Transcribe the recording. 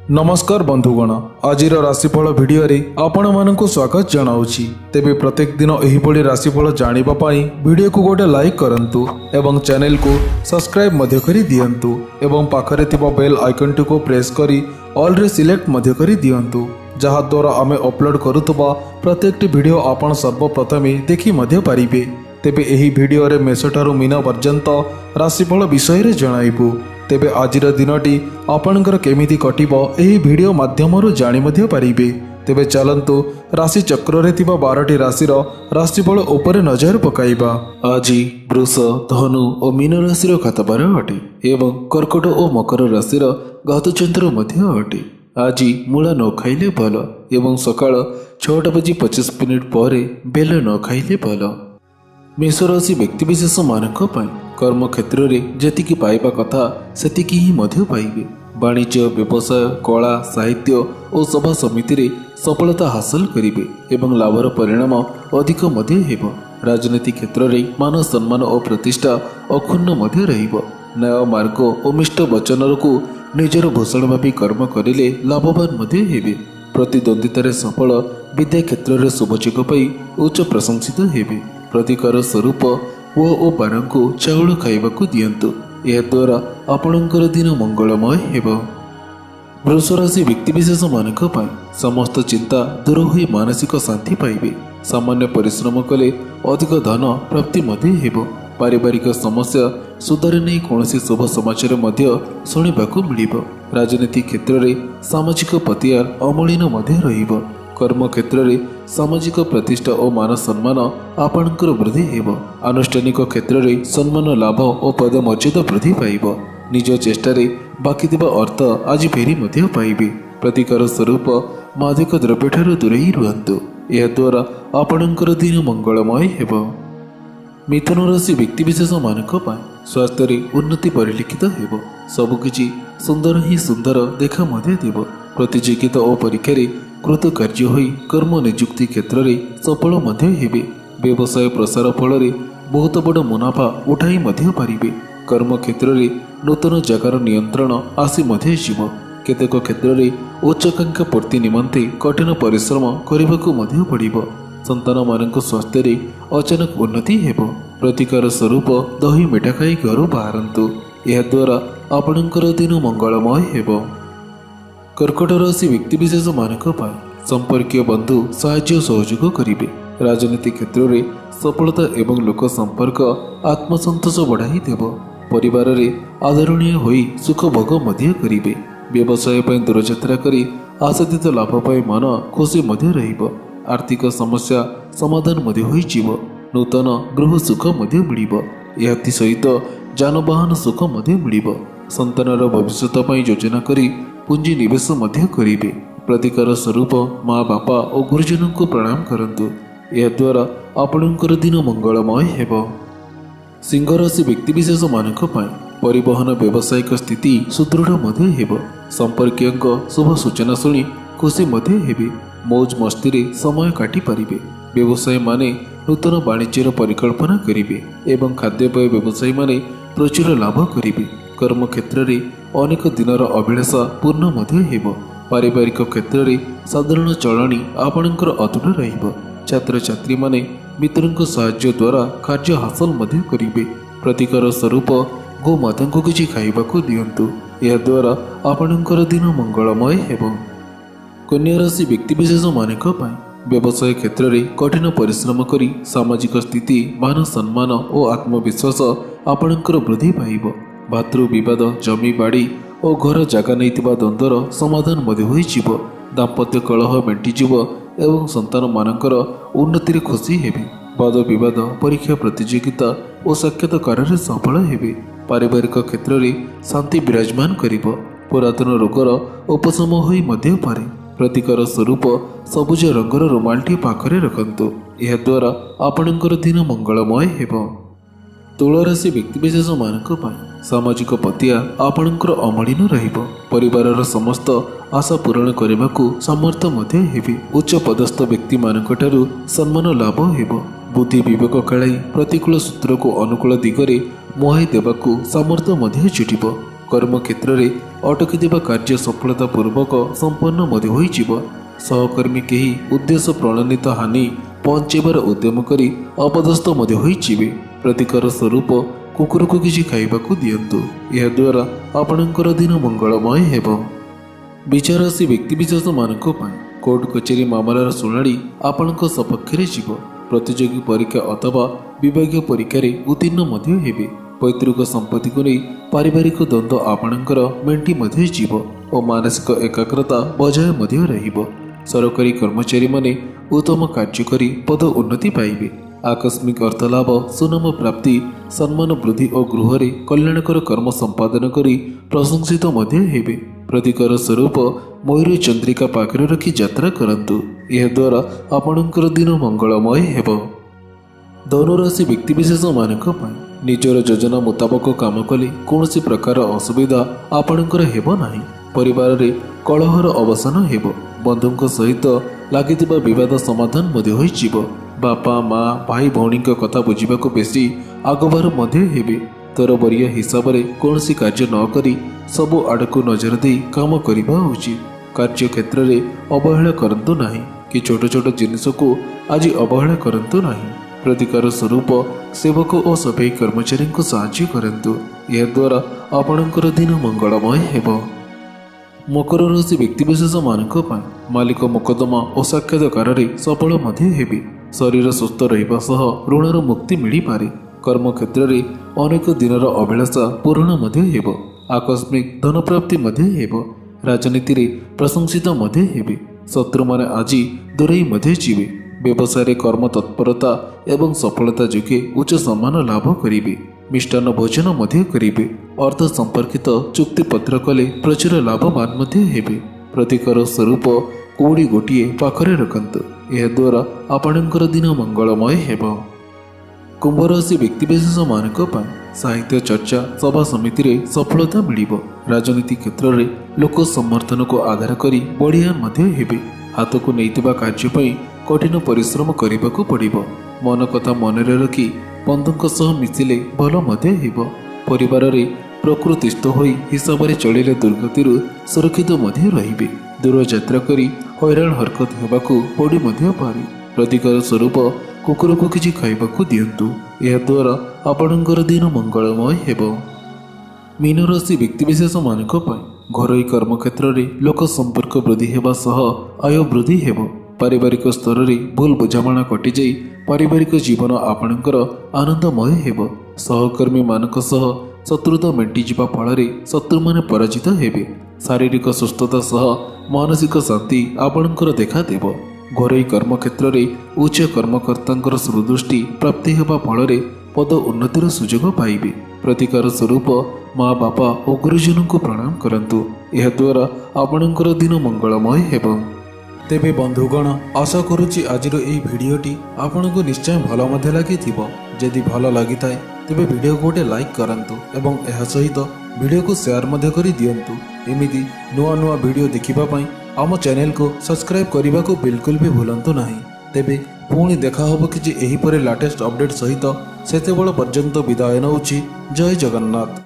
नमस्कार बंधुगण, आज राशिफल भिडियो आपण मानक स्वागत जनाऊँगी। तेबे प्रत्येक दिन एहिभଳି राशिफल जानिबा पाई वीडियो को गोटे लाइक करंतु एवं चैनल को सब्सक्राइब मध्य करी दियंतु एवं पाखरे थिबा बेल आइकन को प्रेस करी ऑल रे सिलेक्ट मध्य करी दियंतु, जहा द्वारा आमे अपलोड करुतबा प्रत्येक वीडियो आपण सर्वप्रथमे देखि मध्य पारिबे। तेबे एही भिडियो रे मेष ठारू मीन पर्यंत राशिफल विषय रे जणाइबु। तेबे आजिर दिनटी आपणकर केमिति कटिबो एही भिडियो माध्यमरु जानि मध्य पारिबे। तेबे चलंतु राशि चक्र रे थिबा 12टी राशिर राशिफल उपरे नजर पकाइबा। आजि वृष, धनु और मीन राशिर खातबार अटे एवं कर्कट और मकर राशिर घातचंद्र मध्य अटे। आजि मूला न खाइले भल एवं सकाळ 6:25 पर बेल न खाइले भल। मेष राशि व्यक्तिविशेष मानक पाई कर्म क्षेत्र में जेतिकी पाइबा कथा सेतिकी ही मध्य पाइबे। वाणिज्य, व्यवसाय, कला, साहित्य और सभा समिति रे सफलता हासिल करिवे एवं लाभर परिणाम अधिक मध्य हेबो। राजनीति क्षेत्र में मान सम्मान और प्रतिष्ठा अक्षुण्ण मध्य रहिबो। न्याय मार्ग और मिष्ट वचन को निजर भूषण भावी कर्म करिले लाभवान मध्य हेबे। प्रतिद्वंदितार सफल, विद्या क्षेत्र में शुभयोग पाई उच्च प्रशंसित हेबे। प्रतिकार स्वरूप ओ बारंको चाउल खाइबाकू दियंतु, यह द्वारा आपणकर दिन मंगलमय हेबो। वृष राशि व्यक्तिविशेष मानक पाई समस्त चिंता दूर होई मानसिक शांति पाइबे। सामान्य परिश्रम कले अधिक धन प्राप्ति मध्य हेबो। पारिवारिक समस्या सुधार नहीं कौनसी शुभ समाचार मध्य शुणिबाकू मिलिबो। राजनीति क्षेत्र में सामाजिक पतियार अमलिन मध्य रहिबो। कर्म क्षेत्र में सामाजिक प्रतिष्ठा और मान सम्मान आपणकर वृद्धि हेबो। आनुष्ठानिक क्षेत्र में सम्मान लाभ और पदमर्यादा वृद्धि पाइबो। निज चेष्टा बाकी थिबा अर्थ आज फेरी मध्य पाइबे। प्रतिकार स्वरूप मादक द्रव्य ठारू दूरेई रुहंतु, यह द्वारा आपणकर दिन मंगलमय हेबो। मिथुन राशि व्यक्तिविशेष मानक पाई स्वास्थ्य रे उन्नति परिलक्षित हेबो। सबकिछि सुंदर ही सुंदर देखा मध्य देव। प्रतियोगिता और परीक्षा कृत कार्य होई कर्म नियुक्ति क्षेत्र में सफल मध्य हेबे। व्यवसाय प्रसार फल बहुत बड़ मुनाफा उठाई मध्य पारिबे। कर्म क्षेत्र में नूतन जगार नियंत्रण आसी मध्य जीव। केतेक क्षेत्र में उच्चाकांक्षा पूर्ति निमंते कठिन परिश्रम करने मध्य पड़िबो। संतान मानक स्वास्थ्य रे अचानक उन्नति हेबो। प्रतिकार स्वरूप दही मिठा खाई घर बाहरंतु, यह द्वारा आपणकर दिन मंगलमय हेबो। कर्कट राशि व्यक्तिविशेष मानक पाई संपर्कीय बंधु साहाय्य सहयोग करिवे। राजनीति क्षेत्र में सफलता एवं लोक संपर्क आत्मसंतोष बढ़ाई देव। परिवार रे आदरणीय होई सुख भोग मध्य करिवे। व्यवसाय पर दूरयात्रा करी आशातीत लाभ पाई मन खुशी मध्य रहिबो। आर्थिक समस्या समाधान मध्य होई जीव। नूतन गृह सुख मध्य मिलिबो। एहाती सहित जानवाहन सुख मध्य मिलिबो। संतानर भविष्य पाई योजना करी पूंजी निवेश मध्य करिवे। प्रतिकार स्वरूप माँ बापा और गुरुजन को प्रणाम करंतु, यह द्वारा आपणकर दिन मंगलमय हेबो। सिंह राशि व्यक्तिविशेष मानक पाई परिवहन व्यावसायिक स्थिति सुदृढ़ मध्य हेबो। संपर्कीय शुभ सूचना शुणी खुशी मध्य हेबे। मौज मस्ती रे समय काटी पारिबे। व्यवसायी माने नूतन वाणिज्यर परिकल्पना करिवे एवं खाद्यपेय व्यवसायी माने प्रचुर लाभ करिवे। कर्म क्षेत्र में अनेक दिनर अभिलाषा पूर्ण मध्य हेबो। पारिवारिक क्षेत्र में साधारण चलणी आपणकर अतुट रहिबो। छात्र छात्री माने मित्रंक सहायता द्वारा कार्य हासिल मध्य करिवे। प्रतिकार स्वरूप गोमाता को किछि खाइबाकू दियंतु, यह द्वारा आपणकर दिन मंगलमय हेबो। कन्या राशि व्यक्तिविशेष मानक पाई व्यवसाय क्षेत्र में कठिन परिश्रम करी सामाजिक स्थिति मान सम्मान और आत्मविश्वास आपणकर वृद्धि पाइबो। भातृ विवाद, जमी बाड़ी और घर जगह नहीं द्वंद्वर समाधान मध्य होई जीव। दाम्पत्य कलह मेटिजीव एवं संतान मानकर उन्नति खुशी हेबे। वाद विवाद, परीक्षा प्रतियोगिता और साक्षात्कार सफल हेबे। पारिवारिक क्षेत्र में शांति विराजमान करिबो। पुरातन रोगर उपशम होई मध्य पारे। प्रतिकार स्वरूप सबुज रंगर रुमालटी पाखरे रखंतु, यह द्वारा आपणकर दिन मंगलमय हेबो। तुला राशि व्यक्तिविशेष मानक पाई सामाजिक पतिया आपणकर अमलिन रहिबो। परिवारर समस्त आशा पूरण करने को सामर्थ्य मध्य हेबे। उच्च पदस्थ व्यक्ति मानक ठारू सम्मान लाभ हेबो। बुद्धि विवेक खेलाई प्रतिकूल सूत्र को अनुकूल दिगरे मुहाई देवाकू सामर्थ्य मध्य जुटिबो। कर्मक्षेत्र में अटकी कार्य सफलतापूर्वक संपन्न हो सहकर्मी कहीं उद्देश्य प्रणोदित हानि पहुँचार उद्यम कर अपदस्थ होइजिबे। प्रतिकार स्वरूप कुकुर को किसी खाइबाकू दियंतु, यह द्वारा आपणकर दिन मंगलमय हेब। विचार आसी व्यक्तिविशेष मानक कोर्ट कचेरी मामलार शुणाणी आपणक सपक्षरे जीव। प्रतियोगी परीक्षा अथवा विभागीय परीक्षा उत्तीर्ण हेबे। पैतृक संपत्ति को नहीं पारिवारिक द्वंद्व आपणकर मेंटी जीव और मानसिक एकाग्रता बजाय रहिब। सरकारी कर्मचारी माने उत्तम कार्य करी पद उन्नति पाइबे। आकस्मिक अर्थलाभ, सुनाम प्राप्ति, सम्मान वृद्धि और गृह में कल्याणकर कर्म संपादन करी प्रशंसित हेबे। प्रतिकार स्वरूप मयूर चंद्रिका पाखरे रखी यात्रा करंतु, यह द्वारा आपणकर दिन मंगलमय हेब। धनुराशि व्यक्तिविशेष मानक निजर योजना मुताबक काम कले कौन प्रकार असुविधा आपणकर हेब नाही। परिवार रे कलहर अवसान हेब। बंधुओं सहित लगी विवाद समाधान होइजिब। बापा माँ भाई भौणी कथा बुझा बेसी आगबार हेबे। तरबरिया हिसाब से कौन कार्य न करी सबु आड़क नजर दे काम करवा उचित। कार्य क्षेत्र में अवहेला करंतु नाही कि छोट छोट जिनिस को आज अवहेला करंतु नाही। प्रतिकार स्वरूप सेवक और सफाई कर्मचारी को साहाय्य करंतु, यह द्वारा आपणकर दिन मंगलमय हेब। मकर राशि व्यक्तिविशेष मानक मालिक मोकदमा और साक्षात्कार सफल हेबे। शरीर सुस्थ रहिबा सह ऋणर मुक्ति मिल पारे। कर्म क्षेत्र में अनेक दिनर अभिलाषा पूर्ण हेब। आकस्मिक धन प्राप्ति हेब। राजनीति रे प्रशंसित हेबे। शत्रु माने आज दूरे जीवे। व्यवसाय कर्म तत्परता एवं सफलता जोगे उच्च सम्मान लाभ करिबे। मिष्टान्न भोजन करिबे। अर्थ संपर्कित चुक्तिपत्र कले प्रचुर लाभवान हेबे। प्रतिकार स्वरूप कौड़ी गोटे पाखरे रखंतु, यह द्वारा आपणकर दिन मंगलमय हेब। कुंभ राशि व्यक्तिविशेष मानक साहित्य चर्चा सभा समिति रे सफलता मिलिब। राजनीति क्षेत्र में लोक समर्थन को आधार करी बढ़िया हेबे। हाथ को नैतिबा कार्य पई कठिन परिश्रम करने को पड़िबो। मन कथा मन रे रखी बंधुओं सह मिसिले भल हेब। परिवार रे प्रकृतिस्थ होई हिसाब से चलिले दुर्गति सुरक्षित रहिबे। दूर यात्रा करी हैरान हरकत हेबाकू पड़ी पारे। प्रतिकार स्वरूप कुकुर को किसी खाइबाकू दियंतु, यह द्वारा आपणकर दिन मंगलमय हेब। मीन राशि व्यक्तिविशेष मानक घरोई कर्म क्षेत्र में लोक संपर्क वृद्धि हेबा सह आय वृद्धि हेब। पारिवारिक स्तर में भूल बुझामणा कटि जाई पारिवारिक जीवन आपणकर आनंदमय हेब। सहकर्मी मानक सह शत्रुता मेंटी जिबा फल शत्रु माने पराजित हेबे। शारीरिक सुस्थता सह मानसिक शांति आपणकर देखा देव। घरोई कर्म क्षेत्र में उच्च कर्मकर्ता सुदृष्टि प्राप्ति हेबा फल पद उन्नतिर सुजोग पाइबे। प्रतिकार स्वरूप माँ बापा और गुरुजन को प्रणाम करंतु, यह द्वारा आपणकर दिन मंगलमय हेब। तेबे बंधुगण आशा करुच्ची आज भिडटी आपन को निश्चय भल लगी। जदि भल लगी थाए तेबे वीडियो को गोटे लाइक करंतु एवं यह सहित वीडियो को शेयर कर दियंतु। एमिति नुआ नुआ वीडियो देखिबा पई आम चैनल को सब्सक्राइब करने को बिल्कुल भी भूलंतु नहीं। तेबे पुणी देखा होबो कि एही परे लेटेस्ट अपडेट सहित सेतेबेଳ पर्यंत विदाय नउछि। जय जगन्नाथ।